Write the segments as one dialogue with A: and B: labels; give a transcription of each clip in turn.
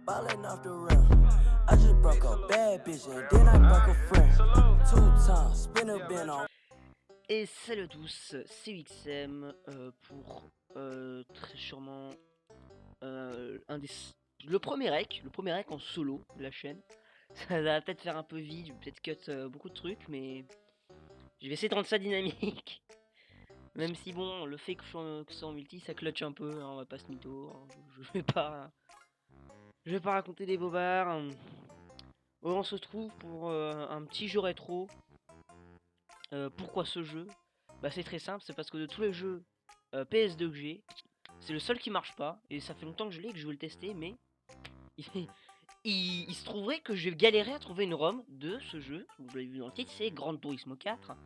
A: ballin' off the rim. I just broke a bad bitch and then I broke a friend. 2 times, spinner been on.
B: Et salut à tous, c'est UXM pour très sûrement le premier rec en solo de la chaîne. Ça va peut-être faire un peu vide, je vais peut-être cut beaucoup de trucs, mais je vais essayer de rendre ça dynamique. Même si bon, le fait que ce soit en multi, ça clutch un peu, hein, on va pas se mytho, hein, je vais pas raconter des bobards. On se retrouve pour un petit jeu rétro. Pourquoi ce jeu? Bah c'est très simple, c'est parce que de tous les jeux PS2 que j'ai, c'est le seul qui marche pas, et ça fait longtemps que je l'ai, que je veux le tester, mais il se trouverait que j'ai galéré à trouver une ROM de ce jeu. Vous l'avez vu dans le titre, c'est Gran Turismo 4.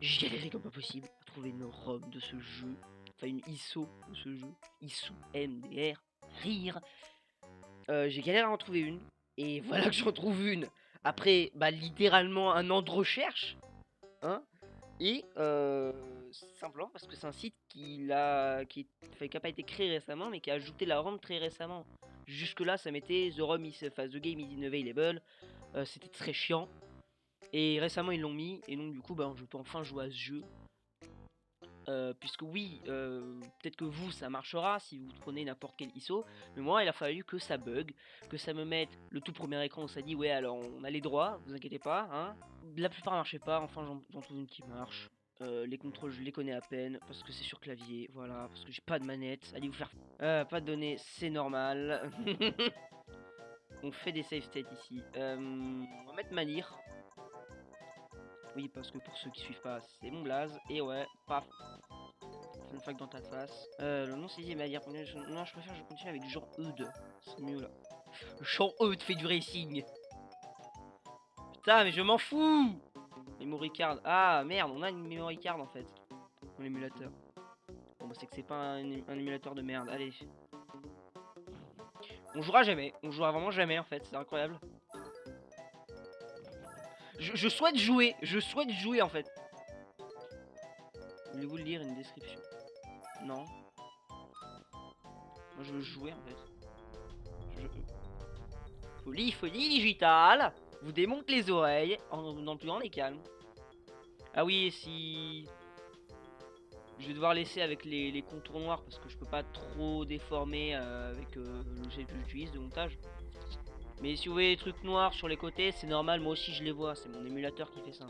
B: J'ai galéré comme pas possible à trouver une ROM de ce jeu, enfin une ISO de ce jeu, ISO MDR, rire. J'ai galéré à en trouver une, et voilà que j'en trouve une, après bah littéralement un an de recherche, hein. Et simplement parce que c'est un site qui n'a pas été créé récemment, mais qui a ajouté la ROM très récemment. Jusque là ça mettait The Game is unavailable, c'était très chiant. Et récemment ils l'ont mis, et donc du coup bah, je peux enfin jouer à ce jeu. Puisque oui, peut-être que vous ça marchera si vous prenez n'importe quel ISO, mais moi il a fallu que ça bug, que ça me mette le tout premier écran où ça dit ouais alors on a les droits, vous inquiétez pas, hein. La plupart marchaient pas, enfin j'en trouve une qui marche. Les contrôles je les connais à peine parce que c'est sur clavier, voilà, parce que j'ai pas de manette, allez vous faire pas de données, c'est normal. On fait des save states ici. On va mettre Manir. Oui, parce que pour ceux qui suivent pas, c'est mon blaze. Et ouais, paf. Fun fact dans ta face. Le nom c'est Manir. Non, je préfère je continue avec Jean Eudes. C'est mieux là. Jean Eudes fait du racing. Putain, mais je m'en fous. Memory card. Ah merde, on a une memory card en fait. Dans l'émulateur. Bon, bah c'est que c'est pas un émulateur de merde. Allez. On jouera jamais. On jouera vraiment jamais en fait. C'est incroyable. Je souhaite jouer. Je souhaite jouer en fait. Voulez-vous lire une description? Non. Moi je veux jouer en fait. Folie digitale. Vous démonte les oreilles en plus grande et calme. Ah oui, si... Je vais devoir laisser avec les contours noirs parce que je peux pas trop déformer avec le logiciel que j'utilise de montage. Mais si vous voyez les trucs noirs sur les côtés, c'est normal, moi aussi je les vois, c'est mon émulateur qui fait ça.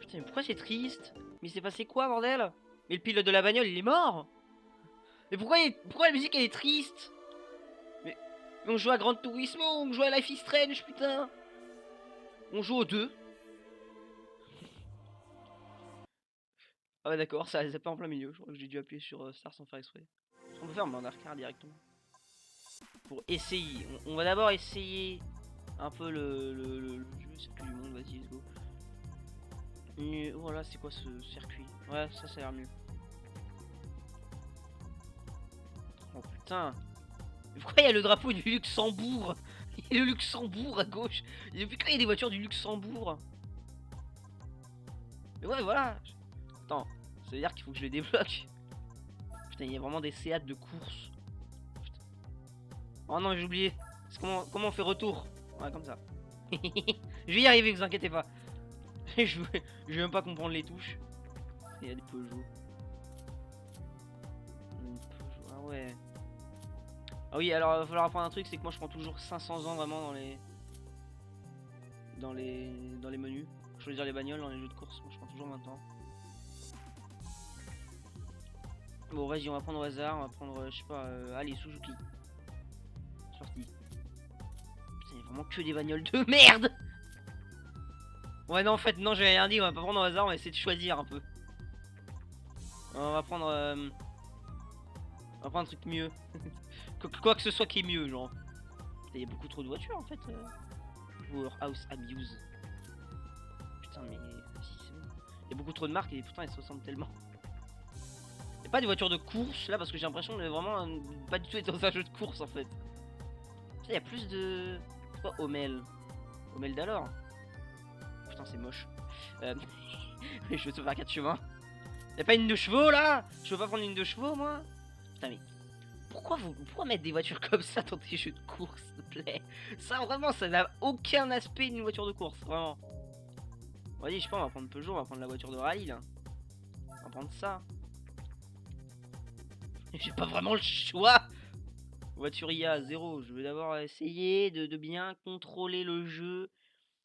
B: Putain, mais pourquoi c'est triste? Mais c'est passé quoi, bordel? Mais le pilote de la bagnole, il est mort? Mais pourquoi la musique elle est triste? Mais on joue à Gran Turismo, on joue à Life is Strange, putain. On joue aux deux. Ah ouais d'accord, ça c'est pas en plein milieu, je crois que j'ai dû appuyer sur Start sans faire exprès. On peut faire un mode arcade directement. Pour essayer, on va d'abord essayer un peu le jeu, c'est plus du monde, vas-y let's go. Et voilà, c'est quoi ce circuit? Ouais, ça a l'air mieux. Oh putain. Mais pourquoi il y a le drapeau du Luxembourg? Il y a le Luxembourg à gauche. Et depuis quand il y a des voitures du Luxembourg? Mais ouais voilà. Attends, ça veut dire qu'il faut que je les débloque. Putain, il y a vraiment des Seat de course. Putain. Oh non, j'ai oublié. Comment on fait retour? Ouais, comme ça. Je vais y arriver, vous inquiétez pas. Je vais même pas comprendre les touches. Il y a des Peugeot. Ah ouais. Ah oui, alors il va falloir apprendre un truc, c'est que moi je prends toujours 500 ans vraiment dans les menus. Pour choisir les bagnoles dans les jeux de course, moi je prends toujours 20 ans. Bon vas-y, on va prendre au hasard, on va prendre, je sais pas, allez, Suzuki. Sorti. Putain, il y a vraiment que des bagnoles de merde. Ouais non en fait, non j'avais rien dit, on va pas prendre au hasard, on va essayer de choisir un peu. On va prendre un truc mieux. Quoi que ce soit qui est mieux, genre. Il y a beaucoup trop de voitures en fait. Powerhouse Abuse. Putain, mais si c'est bon. Il y a beaucoup trop de marques et pourtant elles se ressemblent tellement. Il n'y a pas des voitures de course là parce que j'ai l'impression de vraiment pas du tout être dans un jeu de course en fait. Il y a plus de. C'est quoi Homel? Homel d'alors. Putain, c'est moche. Je veux te faire 4 chemins. Y'a pas une de chevaux là? Je veux pas prendre une de chevaux moi? Putain, mais pourquoi mettre des voitures comme ça dans des jeux de course, s'il te plaît? Ça, vraiment, ça n'a aucun aspect d'une voiture de course, vraiment. Vas-y, je sais pas, on va prendre Peugeot, on va prendre la voiture de rallye, là. On va prendre ça. J'ai pas vraiment le choix. Voiture IA 0, je vais d'abord essayer de bien contrôler le jeu.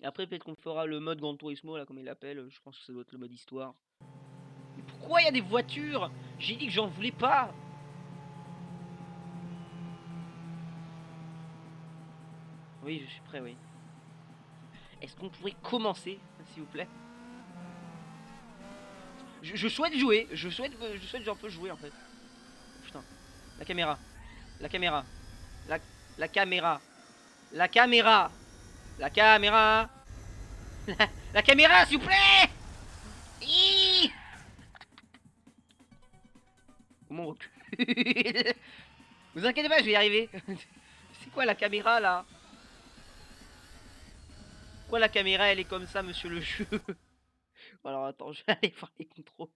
B: Et après, peut-être qu'on fera le mode Gran Turismo, là, comme il l'appelle. Je pense que ça doit être le mode histoire. Mais pourquoi il y a des voitures? J'ai dit que j'en voulais pas. Oui, je suis prêt, oui. Est-ce qu'on pourrait commencer, s'il vous plaît? Je souhaite jouer. Je souhaite un peu jouer, en fait. Putain. La caméra. La caméra. La caméra. La caméra. La caméra. La caméra, s'il vous plaît. Comment on recule? Vous inquiétez pas, je vais y arriver. C'est quoi la caméra, là? Pourquoi la caméra, elle est comme ça, monsieur le jeu? Alors, attends, je vais aller voir les contrôles.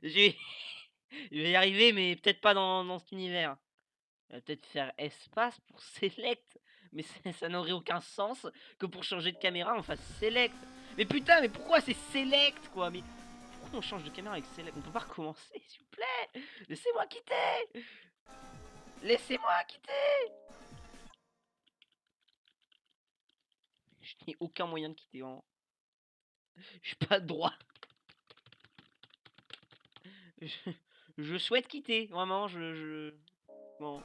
B: Je vais, je vais y arriver, mais peut-être pas dans cet univers. On va peut-être faire espace pour select. Mais ça n'aurait aucun sens que pour changer de caméra, on fasse select. Mais putain, mais pourquoi c'est select, quoi? Mais pourquoi on change de caméra avec select? On peut pas recommencer, s'il vous plaît? Laissez-moi quitter! Laissez-moi quitter! Je n'ai aucun moyen de quitter, hein. J'ai pas de droit. Je souhaite quitter, vraiment, Bon.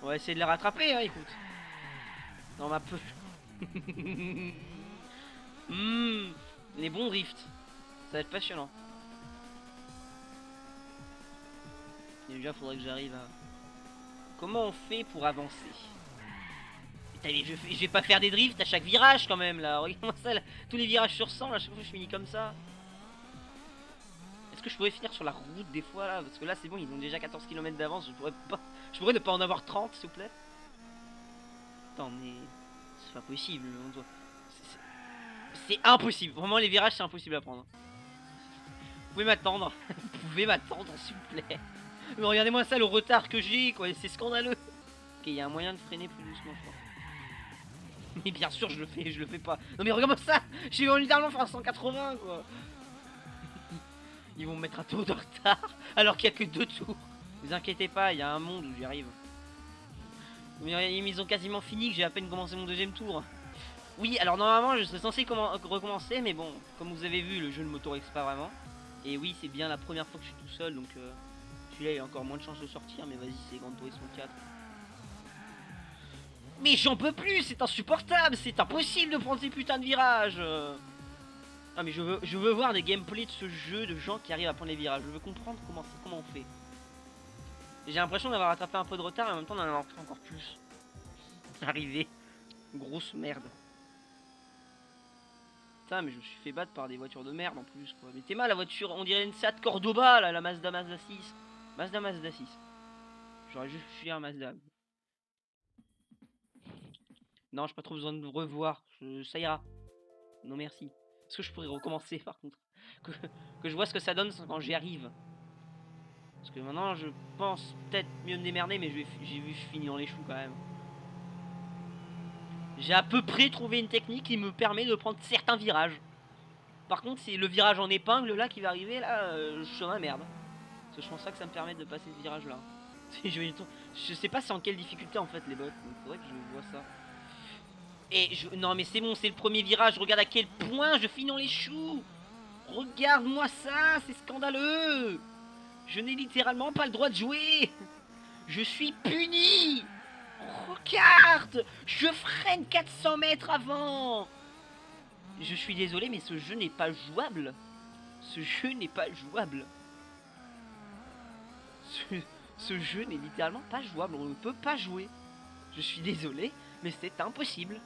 B: On va essayer de les rattraper, hein, écoute. Non, ma peu. Les bons drifts. Ça va être passionnant. Et déjà, faudrait que j'arrive à... Comment on fait pour avancer? Putain, mais je vais pas faire des drifts à chaque virage, quand même, là. Regarde-moi ça, là. Tous les virages sur 100, là, à chaque fois, je finis comme ça. Est-ce que je pourrais finir sur la route, des fois, là? Parce que là, c'est bon, ils ont déjà 14 km d'avance. Je pourrais ne pas en avoir 30, s'il vous plaît. Attends, mais... C'est pas possible. C'est impossible. Vraiment, les virages, c'est impossible à prendre. Vous pouvez m'attendre. Vous pouvez m'attendre, s'il vous plaît. Mais regardez-moi ça, le retard que j'ai, quoi. C'est scandaleux. Ok, il y a un moyen de freiner plus doucement, je crois. Mais bien sûr, je le fais pas. Non, mais regarde-moi ça. J'ai littéralement faire un 180, quoi. Ils vont me mettre un tour de retard alors qu'il y a que 2 tours. Ne vous inquiétez pas, il y a un monde où j'y arrive. Mais ils ont quasiment fini, que j'ai à peine commencé mon 2ème tour. Oui, alors normalement je serais censé recommencer, mais bon, comme vous avez vu, le jeu ne m'autorise pas vraiment. Et oui, c'est bien la première fois que je suis tout seul, donc celui-là il a encore moins de chances de sortir, mais vas-y, c'est Gran Turismo 4. Mais j'en peux plus, c'est insupportable, c'est impossible de prendre ces putains de virages. Ah mais je veux voir des gameplays de ce jeu, de gens qui arrivent à prendre les virages. Je veux comprendre comment on fait. J'ai l'impression d'avoir rattrapé un peu de retard et en même temps d'en avoir pris encore plus. Arrivé. Grosse merde. Putain, mais je me suis fait battre par des voitures de merde en plus, quoi. Mais t'es mal la voiture, on dirait une Seat Cordoba, là, la Mazda 6. Mazda 6. J'aurais juste fui un Mazda. Non, j'ai pas trop besoin de revoir. Ça ira. Non, merci. Est-ce que je pourrais recommencer, par contre? Que je vois ce que ça donne quand j'y arrive. Parce que maintenant, je pense peut-être mieux me démerder, mais j'ai vu, je finis dans les choux quand même. J'ai à peu près trouvé une technique qui me permet de prendre certains virages. Par contre, c'est le virage en épingle là qui va arriver, là, je suis dans la merde. Parce que je pense pas que ça me permette de passer ce virage là. Je sais pas c'est en quelle difficulté en fait les bots, donc faudrait que je vois ça. Et non mais c'est bon, c'est le premier virage, regarde à quel point je finis dans les choux. Regarde-moi ça, c'est scandaleux. Je n'ai littéralement pas le droit de jouer. Je suis puni. Regarde, je freine 400 mètres avant. Je suis désolé, mais ce jeu n'est pas jouable. Ce jeu n'est pas jouable. Ce jeu n'est littéralement pas jouable. On ne peut pas jouer. Je suis désolé, mais c'est impossible.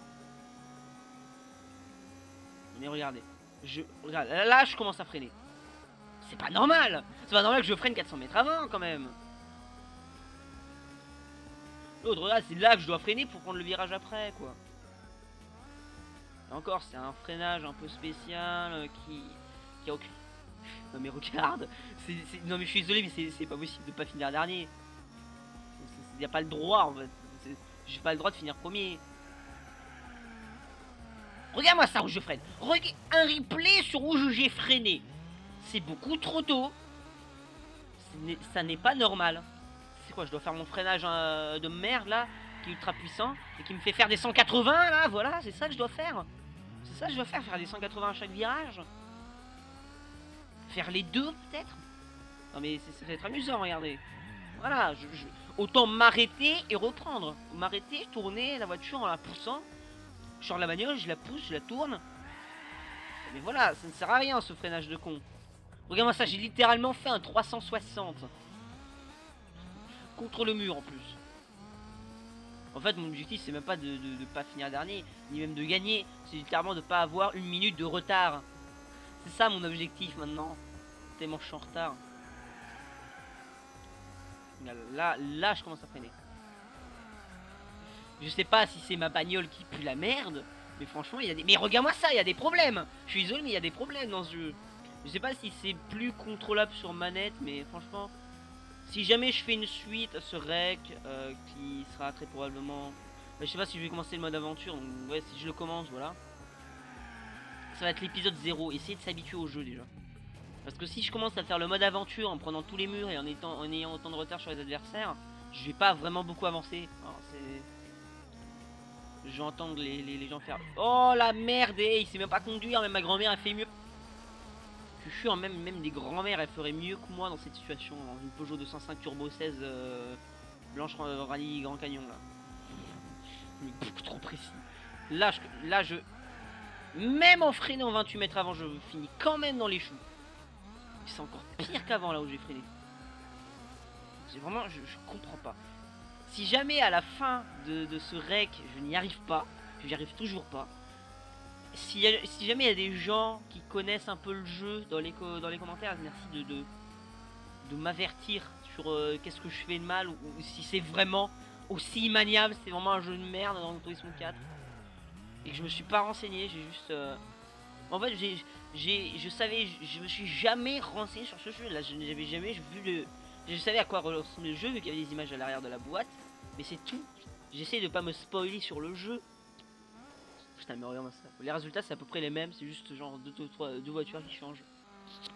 B: Mais regardez. Regarde, là, je commence à freiner. C'est pas normal. C'est pas normal que je freine 400 mètres avant, quand même. L'autre, là, c'est là que je dois freiner pour prendre le virage après, quoi. Et encore, c'est un freinage un peu spécial qui a aucun... Non mais regarde, non mais je suis désolé, mais c'est pas possible de pas finir dernier. y a pas le droit en fait. J'ai pas le droit de finir premier. Regarde-moi ça où je freine. Regarde un replay sur où j'ai freiné. C'est beaucoup trop tôt. Ça n'est pas normal. C'est quoi, je dois faire mon freinage de merde là, qui est ultra puissant et qui me fait faire des 180 là, voilà, c'est ça que je dois faire. C'est ça que je dois faire des 180 à chaque virage. Faire les deux peut-être. Non mais ça va être amusant, regardez. Voilà, autant m'arrêter et reprendre. M'arrêter, tourner la voiture en la poussant. Je sors la bagnole, je la pousse, je la tourne. Mais voilà, ça ne sert à rien ce freinage de con. Regarde-moi ça, j'ai littéralement fait un 360. Contre le mur en plus. En fait, mon objectif c'est même pas de pas finir dernier, ni même de gagner. C'est littéralement de pas avoir une minute de retard. C'est ça mon objectif maintenant. Tellement je suis en retard. Là, je commence à freiner. Je sais pas si c'est ma bagnole qui pue la merde, mais franchement, il y a des... Mais regarde-moi ça, il y a des problèmes. Je suis désolé, mais il y a des problèmes dans ce jeu. Je sais pas si c'est plus contrôlable sur manette, mais franchement, si jamais je fais une suite à ce rec, qui sera très probablement... je sais pas si je vais commencer le mode aventure, donc ouais, si je le commence, voilà. Ça va être l'épisode 0, essayer de s'habituer au jeu déjà. Parce que si je commence à faire le mode aventure en prenant tous les murs et en ayant autant de retard sur les adversaires, je vais pas vraiment beaucoup avancer. Je vais entendre les gens faire... Oh la merde, il sait même pas conduire, même ma grand-mère a fait mieux. Je suis sûr, même des grands-mères, elles feraient mieux que moi dans cette situation. Dans une Peugeot 205 Turbo 16 Blanche Rallye Grand Canyon là. Mais beaucoup trop précis. Là, je... Même en freinant 28 mètres avant, je finis quand même dans les choux. C'est encore pire qu'avant là où j'ai freiné. C'est vraiment, je comprends pas. Si jamais à la fin de ce rec, je n'y arrive pas, j'y arrive toujours pas. Si jamais il y a des gens qui connaissent un peu le jeu dans les commentaires, merci de m'avertir sur qu'est-ce que je fais de mal ou si c'est vraiment aussi maniable, c'est vraiment un jeu de merde dans le Turismo 4. Et que je me suis pas renseigné, j'ai juste... En fait, je me suis jamais renseigné sur ce jeu. Là, je n'avais jamais vu le... Je savais à quoi ressemblait le jeu, vu qu'il y avait des images à l'arrière de la boîte. Mais c'est tout. J'essaie de pas me spoiler sur le jeu. Putain, mais regarde ça. Les résultats, c'est à peu près les mêmes. C'est juste genre deux voitures qui changent.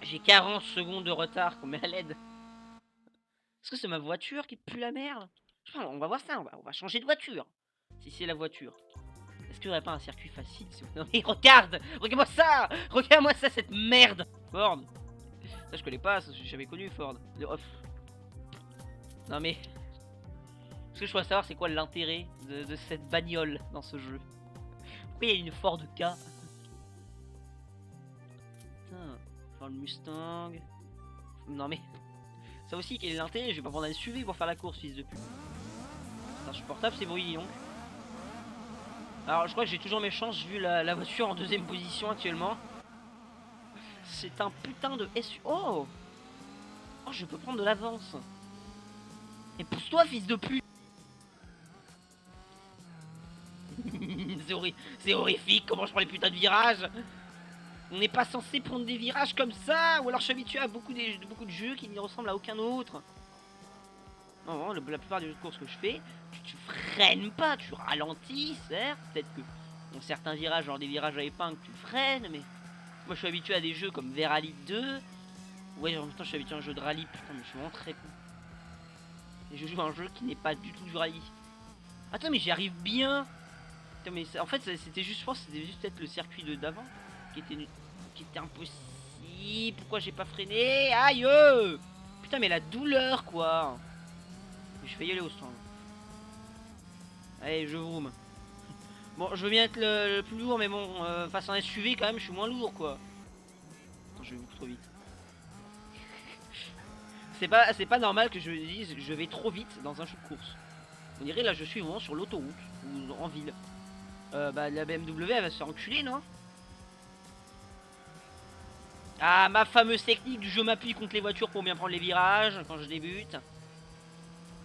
B: J'ai 40 secondes de retard qu'on met à l'aide. Est-ce que c'est ma voiture qui pue la merde? On va voir ça. On va changer de voiture. Si c'est la voiture. Est-ce qu'il n'y aurait pas un circuit facile? Non mais regarde! Regarde-moi ça! Regarde-moi ça, cette merde! Ford! Ça je connais pas, ça j'avais connu Ford. Non mais... Ce que je dois savoir c'est quoi l'intérêt de cette bagnole dans ce jeu. Pourquoi il y a une Ford K? Putain, faire le Mustang... Non mais... Ça aussi quel est l'intérêt? Je vais pas prendre un SUV pour faire la course, fils de pute. C'est insupportable ces bruits, dis donc. Alors je crois que j'ai toujours mes chances vu la voiture en deuxième position actuellement. C'est un putain de SUV. Oh, je peux prendre de l'avance. Et pousse-toi fils de pute. C'est horrifique comment je prends les putains de virages. On n'est pas censé prendre des virages comme ça. Ou alors je suis habitué à beaucoup de jeux qui ne ressemblent à aucun autre. Non, la plupart des jeux de course que je fais, tu freines pas, tu ralentis, certes. Peut-être que dans certains virages, genre des virages à épingle, tu freines, mais moi je suis habitué à des jeux comme V-Rally 2. Ouais, en même temps, je suis habitué à un jeu de rallye. Putain, mais je suis vraiment très con. Et je joue à un jeu qui n'est pas du tout du rallye. Attends, mais j'y arrive bien. Putain, mais en fait, c'était juste, je pense, c'était juste peut-être le circuit d'avant qui était impossible. Pourquoi j'ai pas freiné? Aïe! Putain, mais la douleur, quoi. Je vais y aller au stand. Allez, je vroom. Bon, je veux bien être le plus lourd, mais bon, face à un SUV, quand même, je suis moins lourd, quoi. Attends, je vais beaucoup trop vite. C'est pas normal que je dise je vais trop vite dans un jeu de course. On dirait là, je suis vraiment sur l'autoroute ou en ville. Bah, la BMW, elle va se faire enculer, non? Ah, ma fameuse technique du je m'appuie contre les voitures pour bien prendre les virages quand je débute.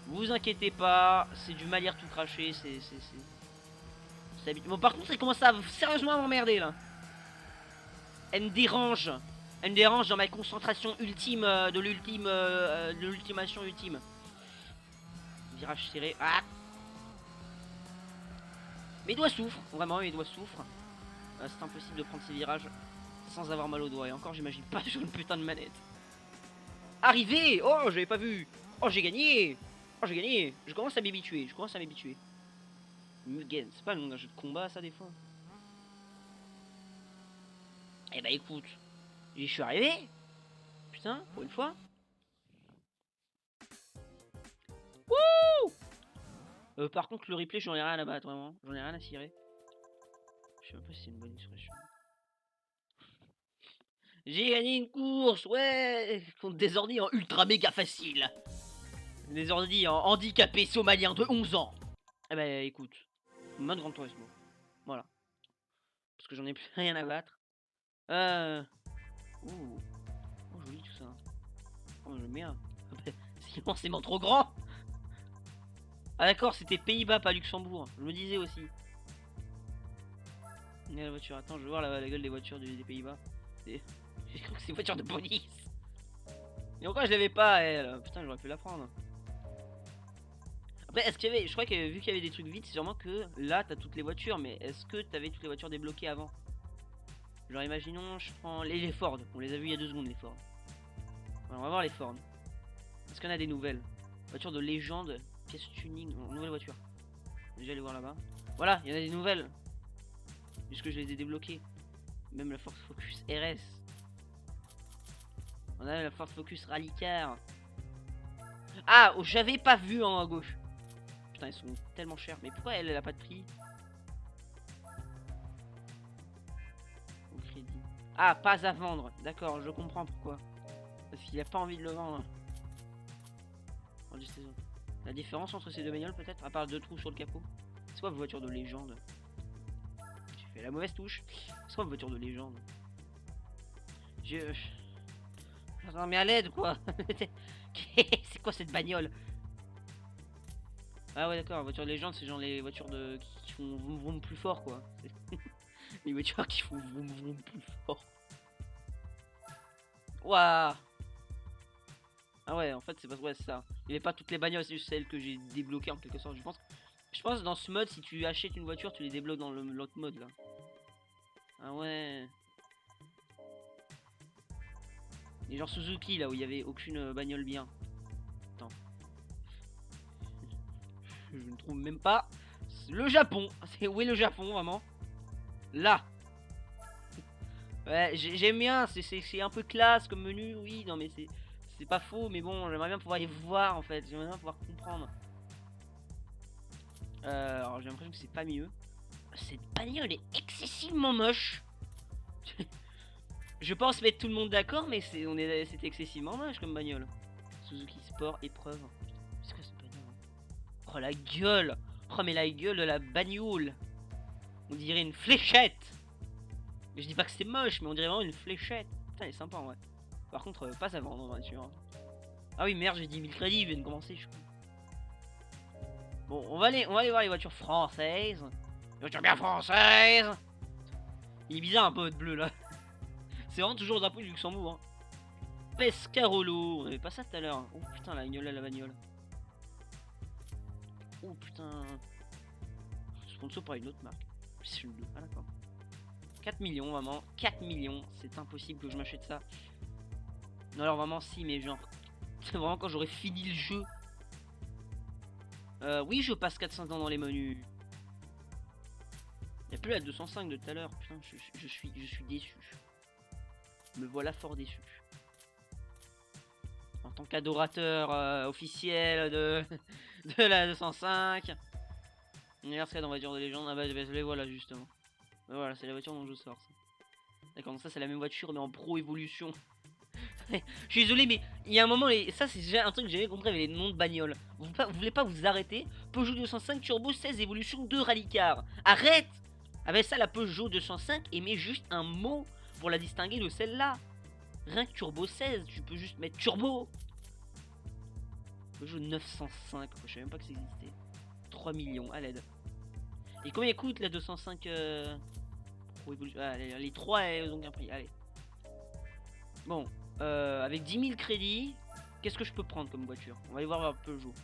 B: Vous inquiétez pas, c'est du Malière tout craché, c'est... Bon, par contre, il commence à sérieusement m'emmerder, là. Elle me dérange. Elle me dérange dans ma concentration ultime de l'ultimation ultime. virage serré. Ah, mes doigts souffrent, vraiment mes doigts souffrent. C'est impossible de prendre ces virages sans avoir mal aux doigts. Et encore j'imagine pas sur une putain de manette. Arrivé. Oh, j'avais pas vu. Oh, j'ai gagné. Oh, j'ai gagné. Je commence à m'habituer. Mugen, c'est pas un jeu de combat ça des fois. Eh bah écoute, j'y suis arrivé. Putain, pour une fois. Wouh. Par contre le replay j'en ai rien à battre vraiment. J'en ai rien à cirer. Je sais même pas si c'est une bonne expression. J'ai gagné une course, ouais, contre des ordi en ultra méga facile. Des ordi en handicapé somalien de 11 ans. Eh bah écoute, mode Grand Turismo. Voilà. Parce que j'en ai plus rien à battre. Ouh. Oh joli tout ça. Oh j'aime bien. C'est immensément trop grand. Ah d'accord, c'était Pays-Bas, pas Luxembourg. Je me disais aussi. La voiture, attends, je veux voir la gueule des voitures des Pays-Bas. J'ai cru que c'est une voiture de police. Et encore je l'avais pas elle. Putain j'aurais pu la prendre. Après est-ce qu'il y avait. Je crois que vu qu'il y avait des trucs vides, c'est sûrement que là t'as toutes les voitures. Mais est-ce que t'avais toutes les voitures débloquées avant? Genre imaginons je prends les Ford. On les a vus il y a 2 secondes les Ford. Alors, on va voir les Ford. Est-ce qu'on a des nouvelles? Voiture de légende, pièce tuning, nouvelle voiture. Déjà aller voir là-bas. Voilà, il y en a des nouvelles. Puisque je les ai débloquées. Même la Ford Focus RS. On a la Ford Focus Rally Car. Ah, oh, j'avais pas vu en haut à gauche. Putain, ils sont tellement chers. Mais pourquoi elle a pas de prix? Au crédit. Ah, pas à vendre. D'accord, je comprends pourquoi. Parce qu'il a pas envie de le vendre. La différence entre ces deux bagnoles peut-être, à part 2 trous sur le capot. C'est quoi vos voitures de légende? J'ai fait la mauvaise touche. C'est quoi vos voitures de légende? Non mais à l'aide quoi. C'est quoi cette bagnole? Ah ouais d'accord, voiture de légende c'est genre les voitures qui font vroom vroom plus fort quoi. Les voitures qui font vroom vroom plus fort. Waouh. Ah ouais en fait c'est pas ouais, ça. Il n'y avait pas toutes les bagnoles, c'est juste celles que j'ai débloquées en quelque sorte. Je pense dans ce mode si tu achètes une voiture tu les débloques dans l'autre mode là. Ah ouais. Et genre Suzuki là où il y avait aucune bagnole bien. Attends. Je ne trouve même pas. Le Japon. Où est le Japon vraiment? Là. Ouais j'aime bien. C'est un peu classe comme menu. Oui non mais c'est pas faux. Mais bon j'aimerais bien pouvoir les voir en fait. J'aimerais bien pouvoir comprendre. Alors j'ai l'impression que c'est pas mieux. Cette bagnole est excessivement moche. Je pense mettre tout le monde d'accord, mais c'était excessivement moche comme bagnole. Suzuki Sport épreuve. C'est quoi cette bagnole? Oh la gueule. Oh mais la gueule de la bagnole. On dirait une fléchette. Mais je dis pas que c'est moche, mais on dirait vraiment une fléchette. Putain elle est sympa en vrai. Par contre pas à vendre en voiture. Ah oui merde j'ai 10 000 crédits, je viens de commencer je crois. Bon on va aller voir les voitures françaises. Les voitures bien françaises. Il est bizarre un peu votre bleu là. C'est vraiment toujours le drapeau du Luxembourg. Hein. Pescarolo, on avait pas ça tout à l'heure. Oh putain la gueule à la bagnole. Oh putain. Sponsor par une autre marque. C'est le 2. Ah d'accord. 4 millions vraiment. 4 millions. C'est impossible que je m'achète ça. Non alors vraiment si mais genre. C'est vraiment quand j'aurai fini le jeu. Oui je passe 400 ans dans les menus. Y'a plus la 205 de tout à l'heure. Putain je suis déçu. Me voilà fort déçu. En tant qu'adorateur officiel de la 205. Regarde ce qu'il y a dans la voiture de légende. Ah bah les voilà justement. Bah, voilà, c'est la voiture dont je sors. D'accord, donc ça c'est la même voiture mais en pro évolution. Je suis désolé mais il y a un moment, ça c'est déjà un truc que j'avais compris avec les noms de bagnoles. Vous voulez pas vous arrêter? Peugeot 205 Turbo 16 évolution 2 Rally Car. Arrête. Ah bah ça la Peugeot 205 émet juste un mot pour la distinguer de celle-là. Rien que Turbo 16, tu peux juste mettre Turbo. Peugeot 905, je savais même pas que ça existait. 3 millions à l'aide. Et combien coûte la 205 les 3 ont un prix, allez. Bon, avec 10 000 crédits, qu'est-ce que je peux prendre comme voiture? On va aller voir Peugeot.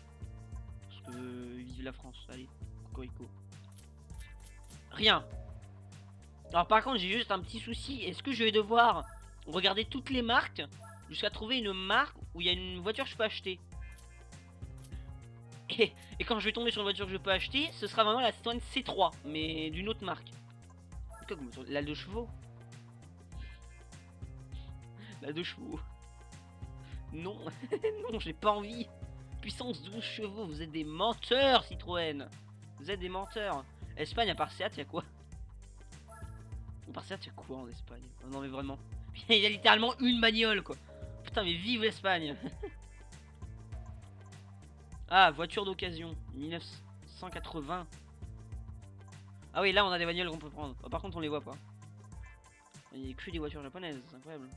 B: Parce Vive la France, allez, cocorico. Rien. Alors par contre j'ai juste un petit souci, est-ce que je vais devoir regarder toutes les marques jusqu'à trouver une marque où il y a une voiture que je peux acheter. Et quand je vais tomber sur une voiture que je peux acheter, ce sera vraiment la Citroën C3, mais d'une autre marque. La 2 chevaux. La 2 chevaux. Non, non, j'ai pas envie. Puissance 12 chevaux, vous êtes des menteurs, Citroën. Vous êtes des menteurs. Espagne, à part Seat, y'a quoi? À part Seat, y'a quoi en Espagne? Oh, non mais vraiment. Il y a littéralement une bagnole quoi. Putain mais vive l'Espagne. Ah, voiture d'occasion, 1980. Ah oui, là on a des bagnoles qu'on peut prendre. Oh, par contre on les voit pas. Il n'y a que des voitures japonaises, c'est incroyable.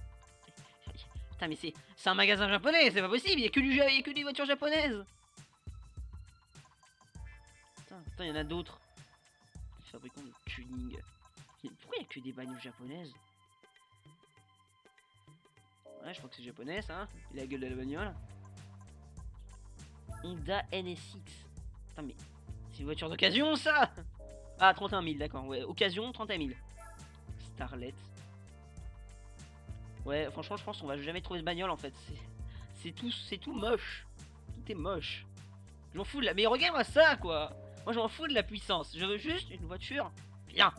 B: Putain mais c'est un magasin japonais, c'est pas possible, il y a que des voitures japonaises. Putain, il y en a d'autres. Fabricants de tuning. Pourquoi il y a que des bagnoles japonaises? Ouais, je crois que c'est japonais ça, hein. Il a la gueule de la bagnole. Honda NSX. Putain mais c'est une voiture d'occasion ça. Ah 31 000 d'accord, ouais, occasion 31 000. Starlet. Ouais franchement je pense qu'on va jamais trouver de bagnole en fait. C'est tout moche. Tout est moche. Je m'en fous de la... Mais regarde-moi ça quoi. Moi je m'en fous de la puissance. Je veux juste une voiture bien.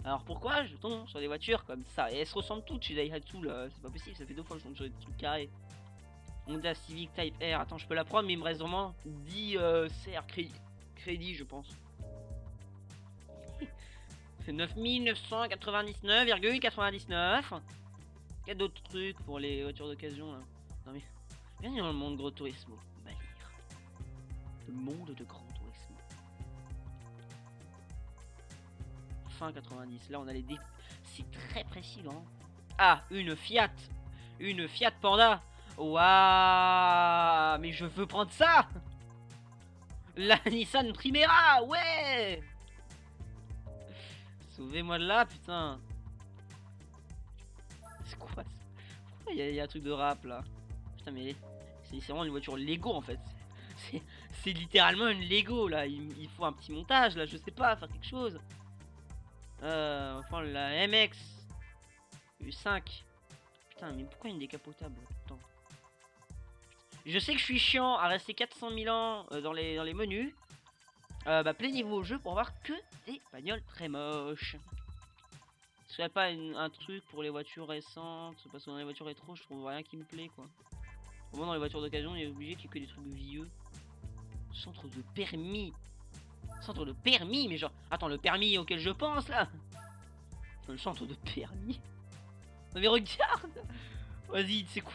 B: Alors pourquoi je tombe sur des voitures comme ça? Et elles se ressemblent toutes chez Daihatsu là. C'est pas possible, ça fait 2 fois que je tombe sur des trucs carrés. Honda Civic Type R. Attends, je peux la prendre mais il me reste vraiment 10 CR crédit je pense. C'est 9999,99. Il y a d'autres trucs pour les voitures d'occasion là. Non mais, viens dans le monde Gros Turismo. Bah, lire. Le monde de Grand Turismo. Fin 90. Là on a les dé... C'est très précis hein. Ah, une Fiat. Une Fiat Panda. Waouh. Mais je veux prendre ça. La Nissan Primera. Ouais. Sauvez-moi de là, putain. C'est quoi ça? Pourquoi il y a un truc de rap là? Putain mais c'est vraiment une voiture Lego en fait. C'est littéralement une Lego là. Il faut un petit montage là, je sais pas, faire quelque chose. Enfin la MX U5. Putain mais pourquoi une décapotable? Attends. Je sais que je suis chiant à rester 400 000 ans dans les menus. Bah plaignez-vous au jeu pour voir que des bagnoles très moches. Est-ce qu'il n'y a pas un truc pour les voitures récentes? Parce que dans les voitures rétro je trouve rien qui me plaît quoi. Au moins dans les voitures d'occasion il est obligé qu'il y ait que des trucs vieux. Centre de permis. Centre de permis, mais genre... Attends, le permis auquel je pense là. Le centre de permis. Mais regarde. Vas-y, c'est quoi?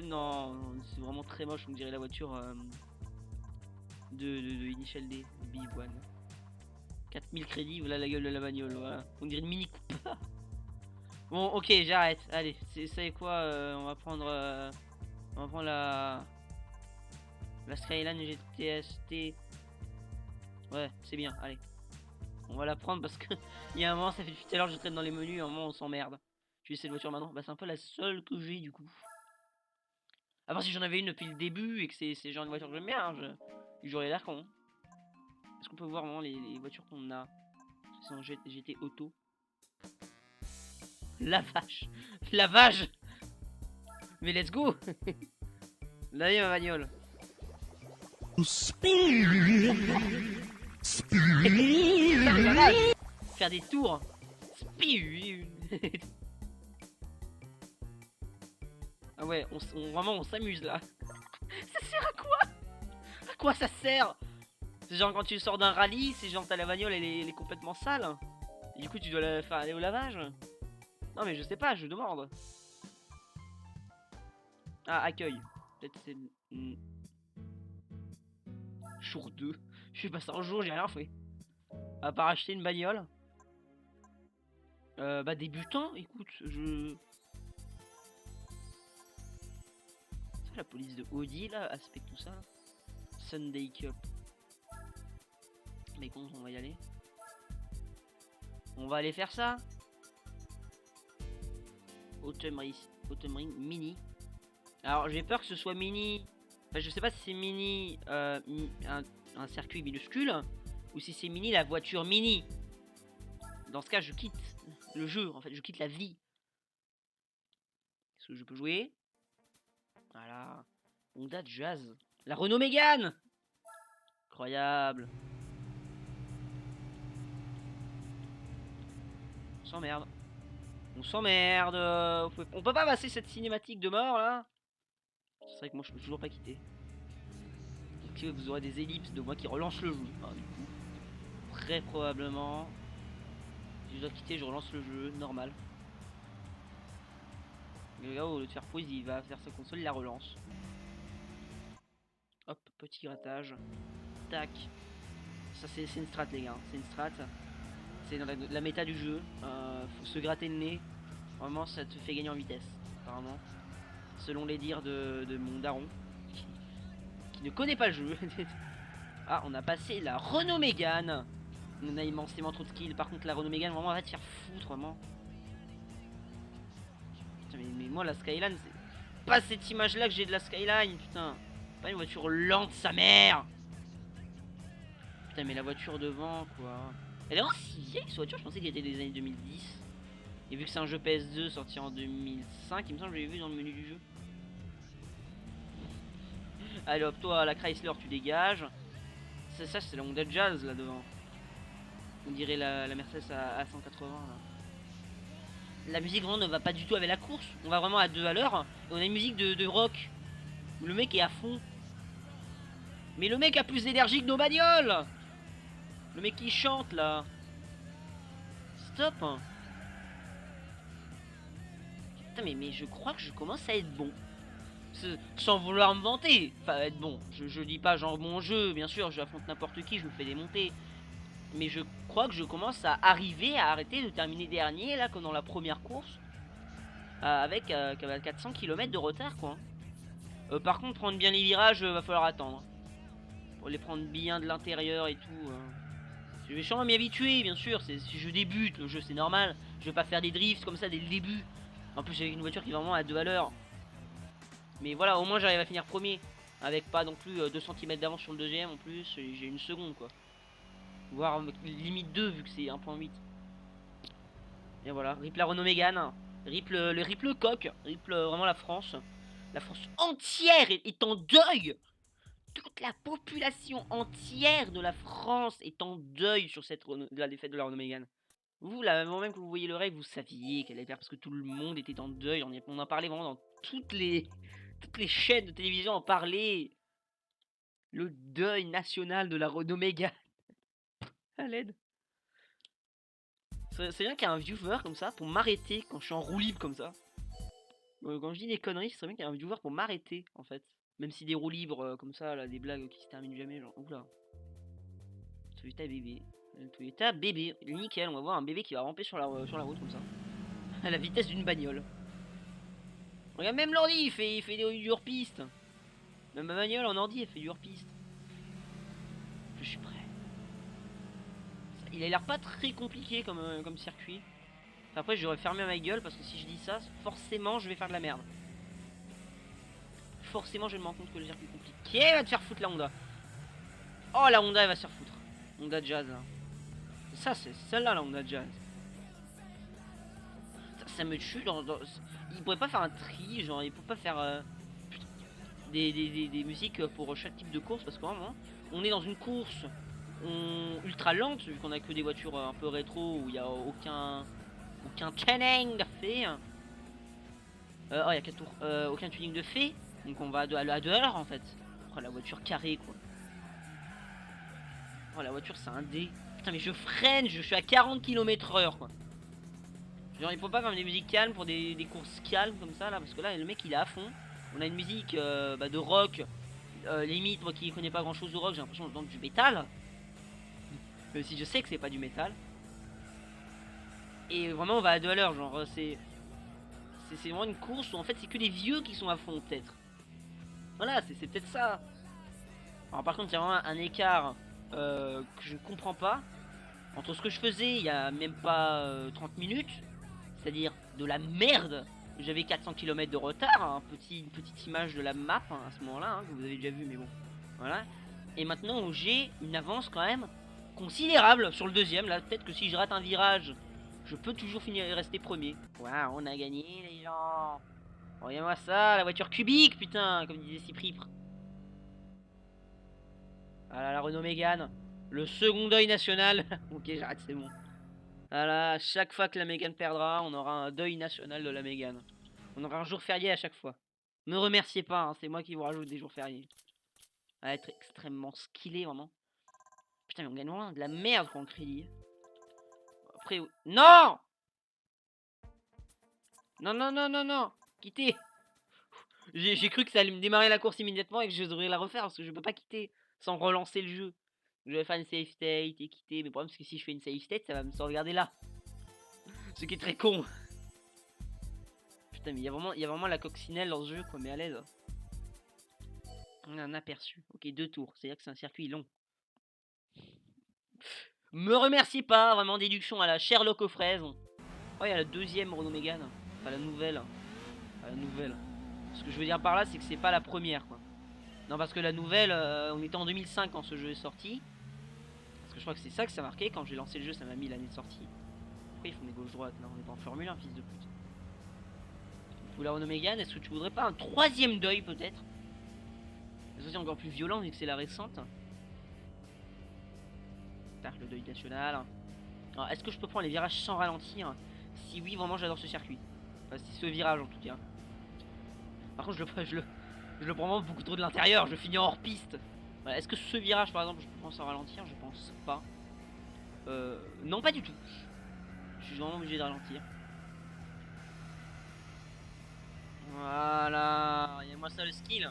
B: Non, c'est vraiment très moche, on dirait la voiture de Initial D, B1. 4000 crédits, voilà la gueule de la bagnole, voilà. On dirait une Mini Cooper. Bon, ok, j'arrête. Allez, c'est quoi on va prendre la Skyline GTST. Ouais, c'est bien, allez. On va la prendre parce que il y a un moment, ça fait depuis tout à l'heure je traîne dans les menus, à un moment on s'emmerde. Tu sais cette voiture maintenant? Bah c'est un peu la seule que j'ai du coup. À part si j'en avais une depuis le début et que c'est genre une voiture que j'aime bien, hein, j'aurais l'air con. Est-ce qu'on peut voir vraiment les voitures qu'on a? C'est en GT Auto. La vache. La vache. Mais let's go. Là il y a ma bagnole. Faire des tours. Ah ouais, vraiment on s'amuse là. Ça sert à quoi? À quoi ça sert? C'est genre quand tu sors d'un rallye, c'est genre t'as la bagnole elle est complètement sale. Et du coup tu dois la faire aller au lavage. Non mais je sais pas, je demande. Ah, accueil. Peut-être c'est... Jour 2. Je suis passé un jour, j'ai rien fait. À part acheter une bagnole. Bah débutant, écoute, je... C'est la police de Audi là, aspect tout ça. Sunday Cup. Mais con, on va y aller. On va aller faire ça. Autumn Ring Mini. Alors j'ai peur que ce soit mini Enfin, je sais pas si c'est mini un circuit minuscule ou si c'est mini la voiture mini. Dans ce cas, je quitte le jeu, en fait, je quitte la vie. Est-ce que je peux jouer? Voilà. Honda Jazz. La Renault Mégane. Incroyable. On s'emmerde. On s'emmerde. On peut pas passer cette cinématique de mort là. C'est vrai que moi je peux toujours pas quitter. Donc vous aurez des ellipses de moi qui relance le jeu. Hein, du coup. Très probablement. Si je dois quitter, je relance le jeu, normal. Le gars, au lieu de faire pause, il va faire sa console, il la relance. Hop, petit grattage. Tac. Ça, c'est une strat, les gars. C'est une strat. C'est dans la méta du jeu. Faut se gratter le nez. Vraiment, ça te fait gagner en vitesse. Apparemment. Selon les dires de mon daron. Qui ne connaît pas le jeu. Ah, on a passé la Renault Mégane. On a immensément trop de skills. Par contre, la Renault Mégane, vraiment, arrête de faire foutre, vraiment. Putain, mais moi, la Skyline, c'est pas cette image-là que j'ai de la Skyline, putain. Pas une voiture lente, sa mère. Putain, mais la voiture devant, quoi. Elle est vraiment si vieille, cette voiture. Je pensais qu'elle était des années 2010. Et vu que c'est un jeu PS2 sorti en 2005, il me semble que je l'ai vu dans le menu du jeu. Allez hop, toi, la Chrysler, tu dégages. Ça, c'est la Honda Jazz, là, devant. On dirait la Mercedes à 180 là. La musique vraiment ne va pas du tout avec la course. On va vraiment à 2 à l'heure. Et on a une musique de rock. Le mec est à fond. Mais le mec a plus d'énergie que nos bagnoles. Le mec qui chante là. Stop. Putain mais je crois que je commence à être bon. Sans vouloir me vanter. Enfin être bon. Je dis pas genre bon jeu. Bien sûr j'affronte n'importe qui. Je me fais démonter. Mais je crois que je commence à arriver à arrêter de terminer dernier là comme dans la première course avec 400 km de retard quoi. Par contre prendre bien les virages va falloir attendre. Pour les prendre bien de l'intérieur et tout. Je vais sûrement m'y habituer bien sûr. Si je débute le jeu c'est normal. Je vais pas faire des drifts comme ça dès le début. En plus j'ai une voiture qui est vraiment à 2 à l'heure. Mais voilà au moins j'arrive à finir premier. Avec pas non plus 2 cm d'avance sur le deuxième en plus. J'ai une seconde quoi. Voire limite 2 vu que c'est 1.8. Et voilà, rip la Renault Mégane, rip le rip le coq, rip vraiment la France. La France entière est en deuil. Toute la population entière de la France est en deuil sur la défaite de la Renault Mégane. Vous, là, avant même que vous voyez le règle, vous saviez qu'elle allait perdre parce que tout le monde était en deuil. On en parlait vraiment dans toutes les chaînes de télévision en parlaient. Le deuil national de la Renault Mégane. À l'aide. C'est bien qu'il y a un viewer comme ça pour m'arrêter quand je suis en roue libre comme ça. Quand je dis des conneries, c'est bien qu'il y a un viewer pour m'arrêter en fait. Même si des roues libres comme ça, là, des blagues qui se terminent jamais, genre oula. Toyota bébé. Toyota bébé, nickel, on va voir un bébé qui va ramper sur la route comme ça. À la vitesse d'une bagnole. Regarde, même l'ordi il fait du hors-piste. Même ma bagnole en ordi elle fait du hors-piste. Je suis prêt. Il a l'air pas très compliqué comme circuit. Enfin, après, je devrais fermer ma gueule parce que si je dis ça, forcément, je vais faire de la merde. Forcément, je vais me rendre compte que le circuit est compliqué va te faire foutre la Honda. Oh, la Honda, elle va se faire foutre. Honda Jazz, là. Ça, c'est celle-là, la Honda Jazz. Ça me tue Il pourrait pas faire un tri, genre, il pourrait pas faire des musiques pour chaque type de course parce que vraiment, on est dans une course ultra lente vu qu'on a que des voitures un peu rétro où il n'y a aucun tuning de fait. Oh il y a 4 tours. Aucun tuning de fait. Donc on va à 2 à l'heure en fait. Oh la voiture carrée quoi. Oh la voiture c'est un dé. Putain mais je freine, je suis à 40 km/h quoi. Genre il faut pas faire des musiques calmes pour des courses calmes comme ça là. Parce que là le mec il est à fond. On a une musique de rock. Limite moi qui connais pas grand chose de rock j'ai l'impression d'entendre du métal. Même si je sais que c'est pas du métal. Et vraiment on va à 2 à l'heure, genre c'est vraiment une course où en fait c'est que les vieux qui sont à fond peut-être. Voilà, c'est peut-être ça. Alors par contre il y a vraiment un écart que je ne comprends pas entre ce que je faisais il y a même pas 30 minutes, c'est-à-dire de la merde, J'avais 400 km de retard, hein, une petite image de la map hein, à ce moment-là, hein, que vous avez déjà vu, mais bon, voilà. Et maintenant, j'ai une avance quand même considérable sur le deuxième. Là, peut-être que si je rate un virage, je peux toujours finir et rester premier. Waouh, on a gagné, les gens. Regardez-moi ça, la voiture cubique, putain, comme disait Cypripre. Voilà, la Renault Mégane, le second deuil national. Ok, j'arrête, c'est bon. Voilà, chaque fois que la Mégane perdra, on aura un deuil national de la Mégane. On aura un jour férié à chaque fois. Me remerciez pas, hein, c'est moi qui vous rajoute des jours fériés. À être extrêmement skillé, vraiment. Putain, mais on gagne vraiment de la merde quand on crédit. Après, non. Non, non, non, non, non. Quittez. J'ai cru que ça allait me démarrer la course immédiatement et que je devrais la refaire parce que je peux pas quitter sans relancer le jeu. Je vais faire une save state et quitter. Mais le problème, c'est que si je fais une save state, ça va me sauvegarder là. Ce qui est très con. Putain, mais il y a vraiment la coccinelle dans ce jeu, quoi, mais à l'aise. On a un aperçu. Ok, 2 tours. C'est-à-dire que c'est un circuit long. Me remercie pas, vraiment déduction à la Sherlock aux fraises. Oh, il y a la deuxième Renault Mégane. Enfin, la nouvelle. Enfin, la nouvelle. Ce que je veux dire par là, c'est que c'est pas la première, quoi. Non, parce que la nouvelle, on était en 2005 quand ce jeu est sorti. Parce que je crois que c'est ça que ça marquait. Quand j'ai lancé le jeu, ça m'a mis l'année de sortie. Pourquoi ils font des gauche-droite là? On est pas en Formule 1, fils de pute. Ou la Renault Mégane, est-ce que tu voudrais pas un troisième deuil peut-être? C'est encore plus violent vu que c'est la récente. Tac, le deuil national. Alors, est-ce que je peux prendre les virages sans ralentir? Si oui, vraiment, j'adore ce circuit. Enfin, c'est ce virage en tout cas. Par contre, je le prends vraiment beaucoup trop de l'intérieur. Je finis hors piste. Voilà. Est-ce que ce virage, par exemple, je peux prendre sans ralentir? Je pense pas. Non, pas du tout. Je suis vraiment obligé de ralentir. Voilà. Regardez-moi ça le skill.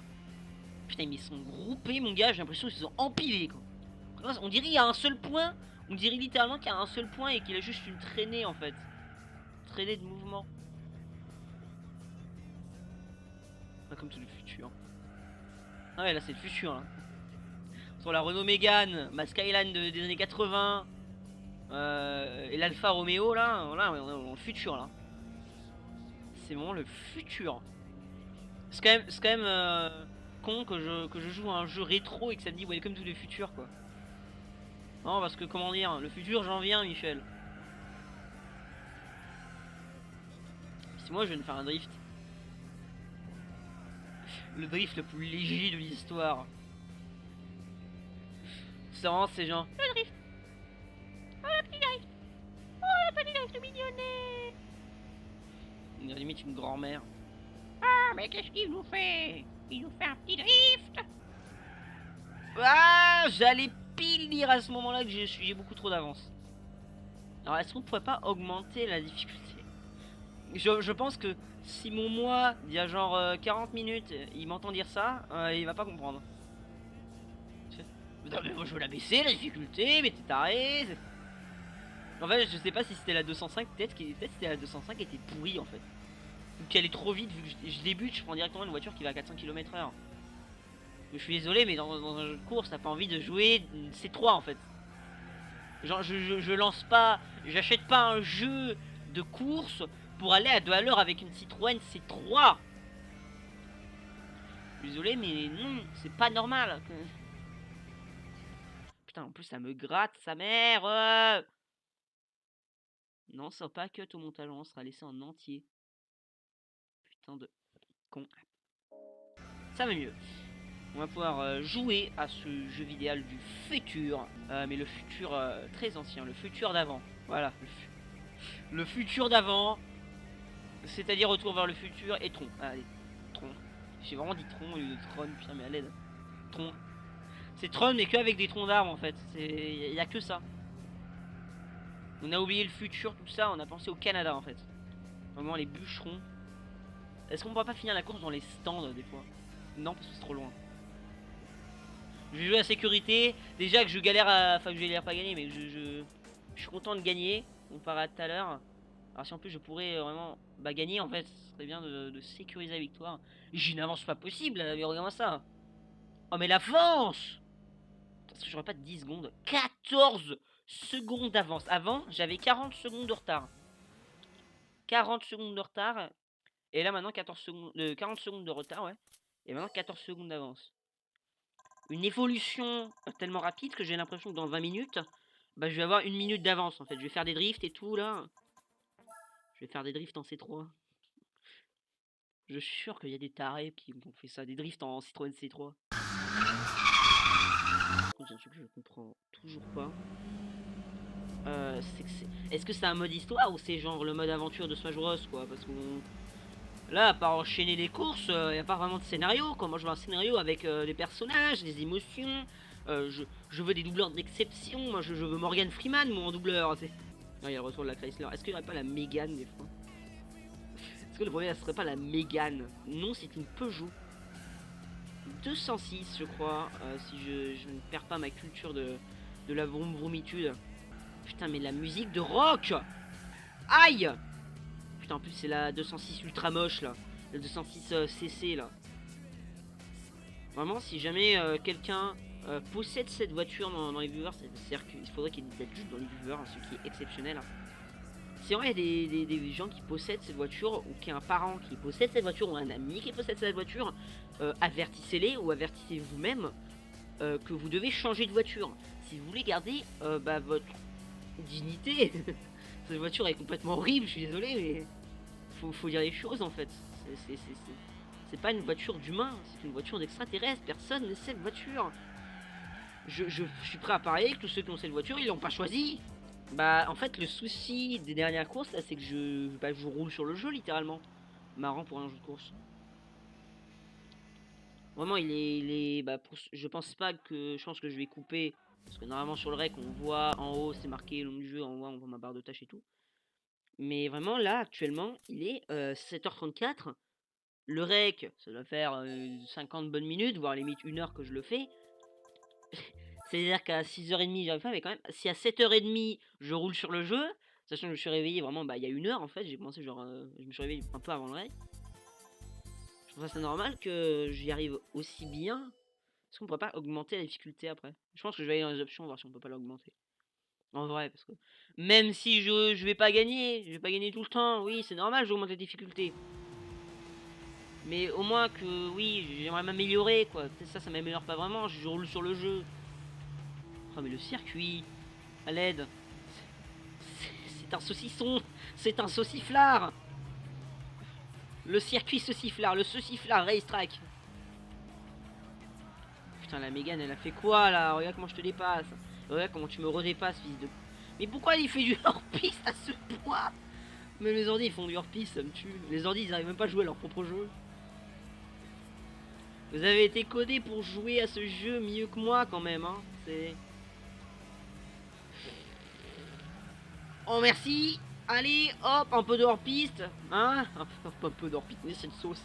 B: Putain, mais ils sont groupés, mon gars. J'ai l'impression qu'ils sont empilés, quoi. On dirait qu'il y a un seul point. On dirait littéralement qu'il y a un seul point et qu'il a juste une traînée en fait. Traînée de mouvement. Pas comme tout le futur. Ah ouais, là c'est le futur. Là. Sur la Renault Mégane, ma Skyline des années 80. Et l'Alfa Romeo là. Voilà, on est dans le futur là. C'est vraiment le futur. C'est quand même con que je joue à un jeu rétro et que ça me dit Welcome to the future quoi. Non, parce que comment dire, le futur j'en viens, Michel. Si moi je viens de faire un drift. Le drift le plus léger de l'histoire. C'est vraiment ces gens. Le drift. Oh le petit drift. Oh le petit drift mignonnet. On dirait limite une grand-mère. Ah mais qu'est-ce qu'il nous fait? Il nous fait un petit drift. Ah, j'allais pile dire à ce moment-là que j'ai beaucoup trop d'avance. Alors est-ce qu'on pourrait pas augmenter la difficulté? Je pense que si mon moi, il y a genre 40 minutes, il m'entend dire ça, il va pas comprendre. Non mais moi je veux la baisser la difficulté, mais t'es taré. En fait je sais pas si c'était la 205, peut-être c'était la 205 qui était pourrie en fait. Ou qu'elle est trop vite vu que je débute, je prends directement une voiture qui va à 400 km/h. Je suis désolé mais dans un jeu de course t'as pas envie de jouer C3 en fait. Genre je lance pas, j'achète pas un jeu de course pour aller à 2 à l'heure avec une Citroën C3. Désolé mais non, c'est pas normal. Putain en plus ça me gratte sa mère. Non, ça va pas cut au montage, on sera laissé en entier. Putain de con. Ça va mieux. On va pouvoir jouer à ce jeu vidéo du futur. Mais le futur très ancien, le futur d'avant. Voilà. Le futur d'avant. C'est-à-dire retour vers le futur et Tron. Allez, Tron. J'ai vraiment dit Tron au lieu de Tron, putain mais à l'aide. Tron. C'est Tron mais qu'avec des troncs d'arbres en fait. Il y a que ça. On a oublié le futur, tout ça, on a pensé au Canada en fait. Vraiment les bûcherons. Est-ce qu'on pourra pas finir la course dans les stands des fois? Non parce que c'est trop loin. Je vais jouer à sécurité. Déjà que je galère à... Enfin que je galère pas à gagner mais je suis content de gagner. Comparé à tout à l'heure. Alors si en plus je pourrais vraiment gagner en fait, ce serait bien de sécuriser la victoire. J'ai une avance pas possible, mais regarde-moi ça. Oh mais l'avance! Parce que j'aurais pas 10 secondes. 14 secondes d'avance. Avant, j'avais 40 secondes de retard. 40 secondes de retard. Et là maintenant 14 secondes, 40 secondes de retard, ouais. Et maintenant 14 secondes d'avance. Une évolution tellement rapide que j'ai l'impression que dans 20 minutes, bah je vais avoir 1 minute d'avance en fait. Je vais faire des drifts et tout là. Je vais faire des drifts en C3. Je suis sûr qu'il y a des tarés qui ont fait ça, des drifts en Citroën C3. Par contre, il y a un truc que je comprends toujours pas. Est-ce que c'est un mode histoire ou c'est genre le mode aventure de Smash Bros quoi? Parce que là, à part enchaîner les courses, il n'y a pas vraiment de scénario quoi. Moi je veux un scénario avec des personnages, des émotions. Je veux des doubleurs d'exception. Moi je veux Morgan Freeman moi en doubleur. Non, il y a le retour de la Chrysler. Est-ce qu'il n'y aurait pas la Mégane des fois? Est-ce que le premier, ce serait pas la Mégane? Non, c'est une Peugeot 206, je crois, si je ne perds pas ma culture de la vroom vroomitude. Putain, mais la musique de rock! Aïe! Putain, en plus, c'est la 206 ultra moche là. La 206 CC là. Vraiment, si jamais quelqu'un possède cette voiture dans les viewers, c'est-à-dire qu'il faudrait qu'il y ait des adultes dans les viewers, ce qui est exceptionnel. Hein. Si vraiment il y a des gens qui possèdent cette voiture, ou qu'il y a un parent qui possède cette voiture, ou un ami qui possède cette voiture, avertissez-les ou avertissez vous-même que vous devez changer de voiture. Si vous voulez garder votre dignité. Cette voiture est complètement horrible, je suis désolé, mais faut dire les choses en fait. C'est pas une voiture d'humain, c'est une voiture d'extraterrestre. Personne n'a cette voiture. Je suis prêt à parier que tous ceux qui ont cette voiture, ils l'ont pas choisi. Bah en fait le souci des dernières courses là c'est que je roule sur le jeu littéralement. Marrant pour un jeu de course. Vraiment il est je pense pas que je pense que je vais couper. Parce que normalement sur le rec on voit en haut c'est marqué long du jeu, en haut on voit ma barre de tâches et tout. Mais vraiment là actuellement il est 7h34. Le rec ça doit faire 50 bonnes minutes, voire limite 1 heure que je le fais. C'est-à-dire qu'à 6h30 j'arrive pas, mais quand même, si à 7h30 je roule sur le jeu, sachant que je me suis réveillé vraiment il y a 1 heure en fait, j'ai commencé genre, je me suis réveillé un peu avant le rec. Je trouve ça c'est normal que j'y arrive aussi bien. Est-ce qu'on pourrait pas augmenter la difficulté après? Je pense que je vais aller dans les options, voir si on peut pas l'augmenter. En vrai, parce que même si je vais pas gagner tout le temps, oui c'est normal, j'augmente la difficulté. Mais au moins que, oui, j'aimerais m'améliorer quoi. Ça m'améliore pas vraiment, je roule sur le jeu. Oh mais le circuit, à l'aide. C'est un saucisson, c'est un sauciflard. Le circuit sauciflard, le sauciflard racetrack. Putain la Mégane elle a fait quoi là? Regarde comment je te dépasse. Regarde comment tu me redépasses fils de... Mais pourquoi il fait du hors-piste à ce point? Mais les ordi ils font du hors-piste, ça me tue. Les ordi ils arrivent même pas à jouer à leur propre jeu. Vous avez été codé pour jouer à ce jeu mieux que moi quand même hein. C'est... Oh merci. Allez hop, un peu de hors-piste. Hein? Un peu de hors-piste, mais c'est une sauce.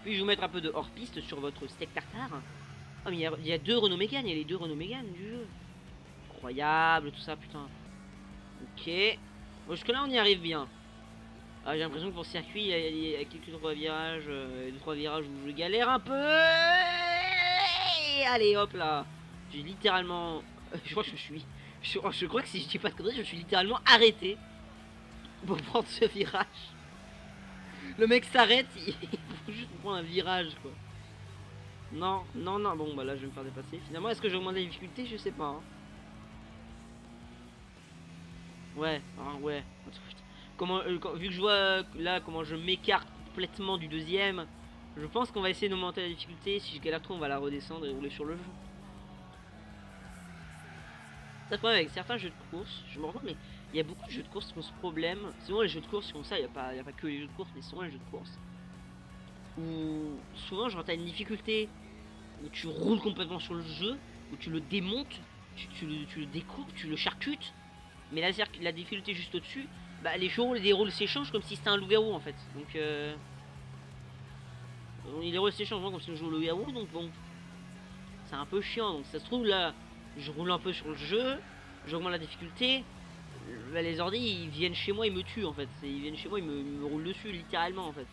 B: Puis-je vous mettre un peu de hors-piste sur votre steak tartare? Oh mais il y a 2 Renault Mégane, il y a les 2 Renault Mégane du jeu. Incroyable tout ça putain. Ok. Bon, jusque là on y arrive bien. Ah, j'ai l'impression que pour le circuit il y a quelques 3 virages, 2-3 virages où je galère un peu. Et allez hop là. J'ai littéralement... je crois que je crois que si je dis pas de conneries, je suis littéralement arrêté pour prendre ce virage. Le mec s'arrête, il faut juste prendre un virage quoi. Non, non, non, bon bah là je vais me faire dépasser. Finalement est-ce que j'augmente la difficulté? Je sais pas. Hein. Ouais, hein, ouais. Comment, vu que je vois là comment je m'écarte complètement du deuxième, je pense qu'on va essayer d'augmenter la difficulté. Si je galère trop on va la redescendre et rouler sur le jeu. Ça le problème avec certains jeux de course, je me rends compte mais il y a beaucoup de jeux de course qui ont ce problème. Souvent les jeux de course comme ça, il n'y a pas que les jeux de course, mais souvent les jeux de course. Où souvent genre t'as une difficulté où tu roules complètement sur le jeu, où tu le démontes, tu le découpes, tu le charcutes, mais la difficulté juste au-dessus, bah les rôles s'échangent comme si c'était un loup-garou en fait. Donc les rôles s'échangent comme si on joue au loup-garou, donc bon, c'est un peu chiant. Donc ça se trouve là, je roule un peu sur le jeu, j'augmente la difficulté, bah, les ordi ils viennent chez moi, ils me tuent en fait. Ils viennent chez moi, ils me roulent dessus littéralement en fait.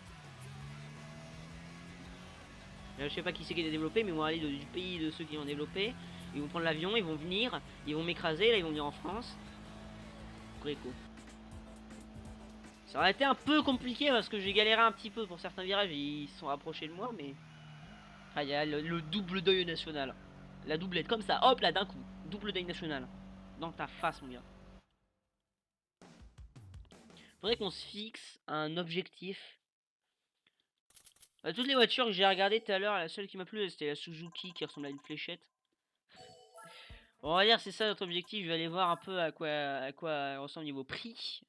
B: Je sais pas qui c'est qui a développé, mais ils vont aller du pays de ceux qui ont développé. Ils vont prendre l'avion, ils vont venir, ils vont m'écraser, là ils vont venir en France. Gréco. Ça aurait été un peu compliqué parce que j'ai galéré un petit peu pour certains virages et ils se sont rapprochés de moi, mais... Ah, il y a le double deuil national. La doublette, comme ça, hop là d'un coup. Double deuil national. Dans ta face, mon gars. Faudrait qu'on se fixe un objectif. Toutes les voitures que j'ai regardées tout à l'heure, la seule qui m'a plu, c'était la Suzuki qui ressemble à une fléchette. On va dire c'est ça notre objectif. Je vais aller voir un peu à quoi elle ressemble niveau prix.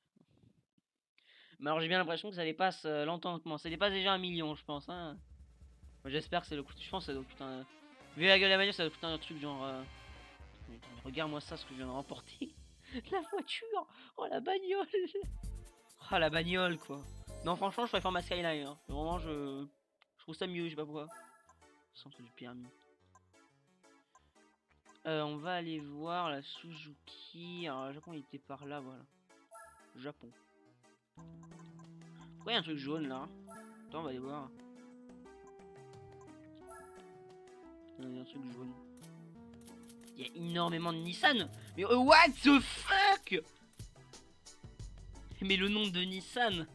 B: Mais alors j'ai bien l'impression que ça dépasse l'entendement. Ça dépasse déjà 1 million, je pense. Hein. J'espère que c'est le coup. Je pense que ça doit coûter un. Vu la gueule de la bagnole, ça doit coûter un truc genre. Regarde-moi ça, ce que je viens de remporter. La voiture. Oh la bagnole. Oh la bagnole quoi. Non franchement je préfère ma Skyline. Hein. Vraiment je trouve ça mieux, je sais pas pourquoi. Centre du permis. On va aller voir la Suzuki. Alors, le Japon, il était par là, voilà. Japon. Pourquoi il y a un truc jaune là? Attends, on va aller voir. Il y a un truc jaune. Il y a énormément de Nissan. Mais what the fuck? Mais le nombre de Nissan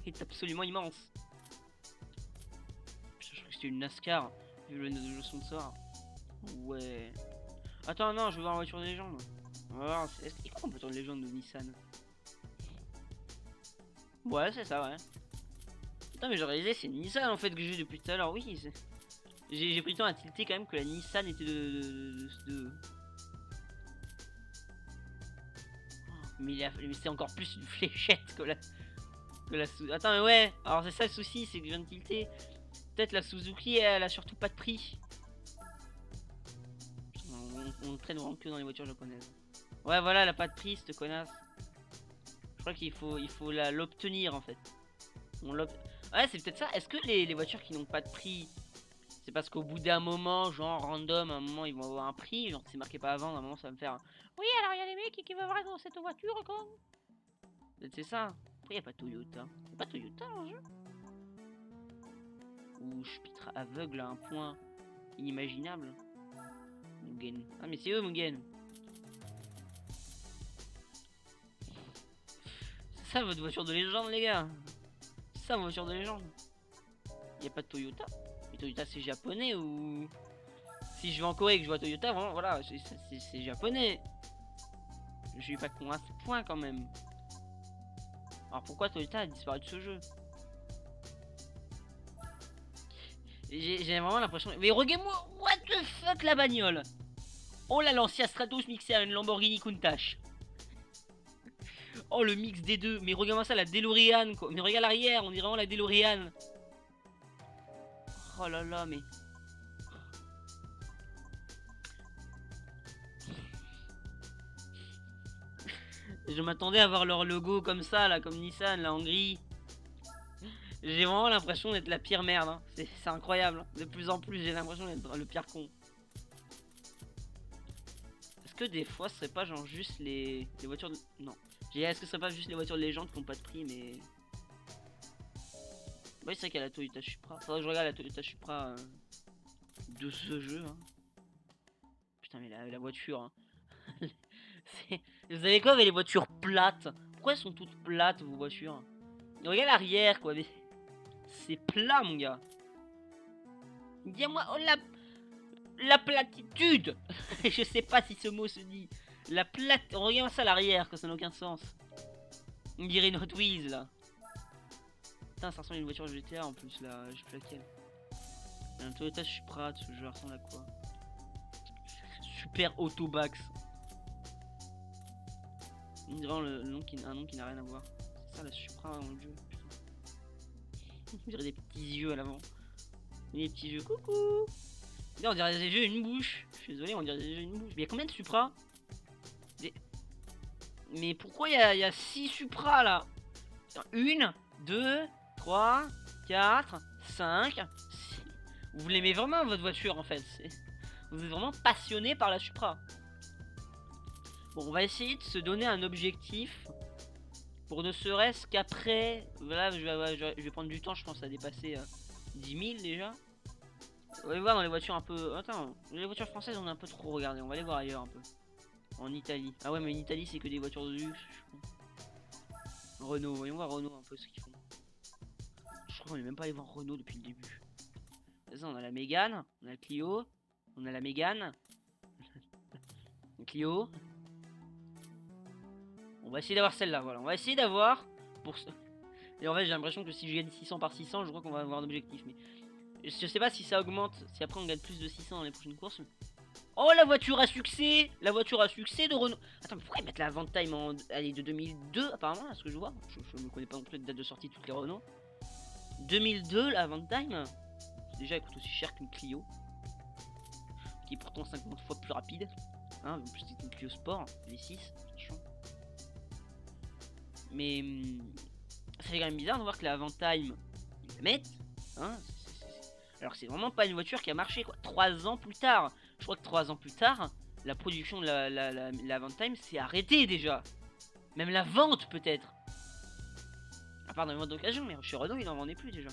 B: est absolument immense. Putain, je crois que c'était une NASCAR. Vu le sponsor. Ouais. Attends, non, je veux voir la voiture de légende. On va voir. Est-ce qu'il y a quoi en voiture de légende de Nissan? Ouais, c'est ça, ouais. Putain, mais j'ai réalisé, c'est Nissan en fait que j'ai depuis tout à l'heure. Oui, j'ai pris le temps à tilter quand même que la Nissan était de... Mais c'est encore plus une fléchette que la... Attends, mais ouais. Alors, c'est ça le souci, c'est que je viens de tilter. Peut-être la Suzuki, elle a surtout pas de prix. On traîne vraiment que dans les voitures japonaises. Ouais, voilà, elle a pas de prix, cette connasse. Je crois qu'il faut l'obtenir en fait. Ouais, c'est peut-être ça. Est-ce que les voitures qui n'ont pas de prix, c'est parce qu'au bout d'un moment, genre random, à un moment ils vont avoir un prix, genre c'est marqué pas avant, à un moment ça va me faire. Oui, alors il y a des mecs qui veulent voir dans cette voiture quoi. Peut-être c'est ça. Pourquoi y a pas Toyota? Y a pas Toyota dans le jeu? Ou je suis aveugle à un point inimaginable. Mugen. Ah mais c'est eux Mugen. C'est ça votre voiture de légende les gars. C'est ça votre voiture de légende. Y a pas de Toyota. Mais Toyota c'est japonais ou... Si je vais en Corée et que je vois Toyota, vraiment voilà, c'est japonais. Je suis pas con à ce point quand même. Alors pourquoi Toyota a disparu de ce jeu? J'ai vraiment l'impression... Mais regarde-moi, what the fuck la bagnole. Oh la Lancia Stratos mixée à une Lamborghini Countach. Oh le mix des deux. Mais regarde-moi ça, la DeLorean quoi. Mais regarde l'arrière, on dirait vraiment la DeLorean. Oh là là, mais... Je m'attendais à voir leur logo comme ça, là, comme Nissan, là, en gris. J'ai vraiment l'impression d'être la pire merde. Hein. C'est incroyable. De plus en plus, j'ai l'impression d'être le pire con. Est-ce que des fois, ce serait pas genre juste les voitures de... Non. Est-ce que ce serait pas juste les voitures de légende qui n'ont pas de prix, mais... Oui, c'est vrai qu'il y a la Toyota Supra. Faudrait que je regarde la Toyota Supra de ce jeu. Hein. Putain, mais la voiture... Hein. Vous savez quoi avec les voitures plates? Pourquoi elles sont toutes plates vos voitures? Regarde l'arrière quoi, mais c'est plat mon gars. Dis-moi oh, la platitude. Je sais pas si ce mot se dit. La plate. Regarde ça à l'arrière que ça n'a aucun sens. On dirait une Hot Wheels là. Putain ça ressemble à une voiture GTA en plus là, je sais plus laquelle. Un Toyota Supra de ce jeu ressemble à quoi? Super Autobax. On dirait un nom qui n'a rien à voir. C'est ça la Supra dans le jeu. Putain. On dirait des petits yeux à l'avant. Des petits yeux. Coucou. On dirait des yeux et une bouche. Je suis désolé, on dirait des yeux et une bouche. Mais il y a combien de Supra? Mais pourquoi il y a 6 Supra là? 1, 2, 3, 4, 5, 6. Vous l'aimez vraiment votre voiture en fait. Vous êtes vraiment passionné par la Supra. Bon, on va essayer de se donner un objectif pour ne serait-ce qu'après. Voilà, je vais prendre du temps, je pense, à dépasser 10 000 déjà. On va aller voir dans les voitures un peu. Attends, les voitures françaises, on a un peu trop regardé. On va aller voir ailleurs un peu. En Italie. Ah ouais, mais en Italie, c'est que des voitures de luxe. Renault, voyons voir Renault un peu ce qu'ils font. Je crois qu'on est même pas allé voir Renault depuis le début. Ça, on a la Mégane, on a le Clio, on a la Mégane, le Clio. On va essayer d'avoir celle-là, voilà. On va essayer d'avoir pour ce... Et en fait, j'ai l'impression que si je gagne 600 par 600, je crois qu'on va avoir un objectif. Mais je sais pas si ça augmente, si après on gagne plus de 600 dans les prochaines courses. Oh, la voiture à succès! La voiture à succès de Renault. Attends, mais pourquoi ils mettent la vente time en... Elle est de 2002 apparemment, à ce que je vois. Je ne connais pas non plus de date de sortie de toutes les Renault. 2002, la vente time. Déjà, elle coûte aussi cher qu'une Clio. Qui est pourtant 50 fois plus rapide. Hein, en plus c'est une Clio Sport, V6, attention. Mais ça fait quand même bizarre de voir que la Avantime, ils la mettent. Hein, alors c'est vraiment pas une voiture qui a marché quoi. 3 ans plus tard, je crois que 3 ans plus tard, la production de la Avantime s'est arrêtée déjà. Même la vente peut-être. À part dans les ventes d'occasion, mais chez Renault il n'en vendait plus déjà.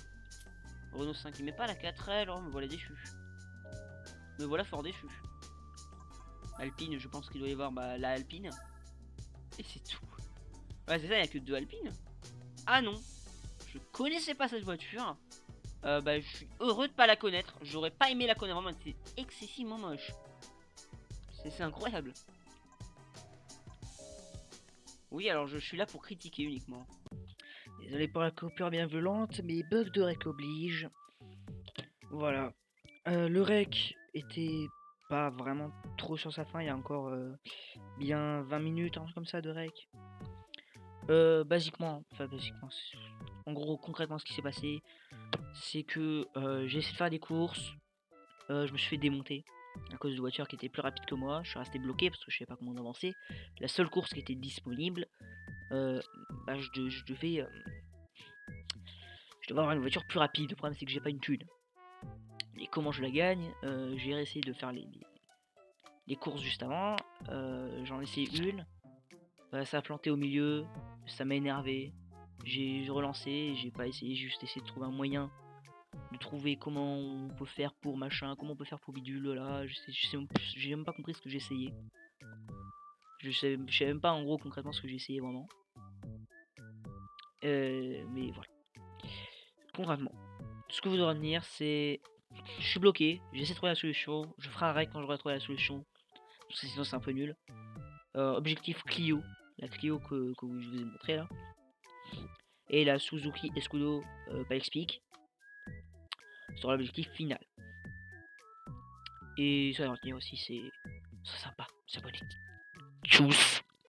B: Renault 5 il met pas la 4L, oh, me voilà déçu. Me voilà fort déçu. Alpine, je pense qu'il doit y avoir la Alpine. Et c'est tout. Ouais, c'est ça, il n'y a que 2 Alpines. Ah non, je connaissais pas cette voiture. Je suis heureux de pas la connaître. J'aurais pas aimé la connaître, vraiment, c'est excessivement moche. C'est incroyable. Oui, alors je suis là pour critiquer uniquement.
C: Désolé pour la coupure bien violente, mais bug de rec oblige. Voilà. Le rec était pas vraiment trop sur sa fin, il y a encore bien 20 minutes, un truc comme ça de rec. Basiquement, en gros, concrètement, ce qui s'est passé, c'est que j'ai essayé de faire des courses, je me suis fait démonter à cause de voitures qui étaient plus rapides que moi. Je suis resté bloqué parce que je savais pas comment avancer. La seule course qui était disponible, je devais avoir une voiture plus rapide. Le problème c'est que j'ai pas une thune. Et comment je la gagne? J'ai essayé de faire les courses juste avant. J'en ai essayé une. Ça a planté au milieu. Ça m'a énervé. J'ai relancé. J'ai pas essayé. J'ai juste essayé de trouver un moyen de trouver comment on peut faire pour machin. Comment on peut faire pour bidule là. J'ai même pas compris ce que j'ai essayé. Je sais même pas en gros concrètement ce que j'ai essayé vraiment. Mais voilà. Concrètement, ce que vous devez retenir, c'est je suis bloqué, j'essaie de trouver la solution, je ferai un rec quand j'aurai trouvé la solution, parce que sinon c'est un peu nul. Objectif Clio, la Clio que je vous ai montré là. Et la Suzuki Escudo Pikes sera l'objectif final. Et ça à retenir aussi, c'est sympa, s'abonner. Tchuss.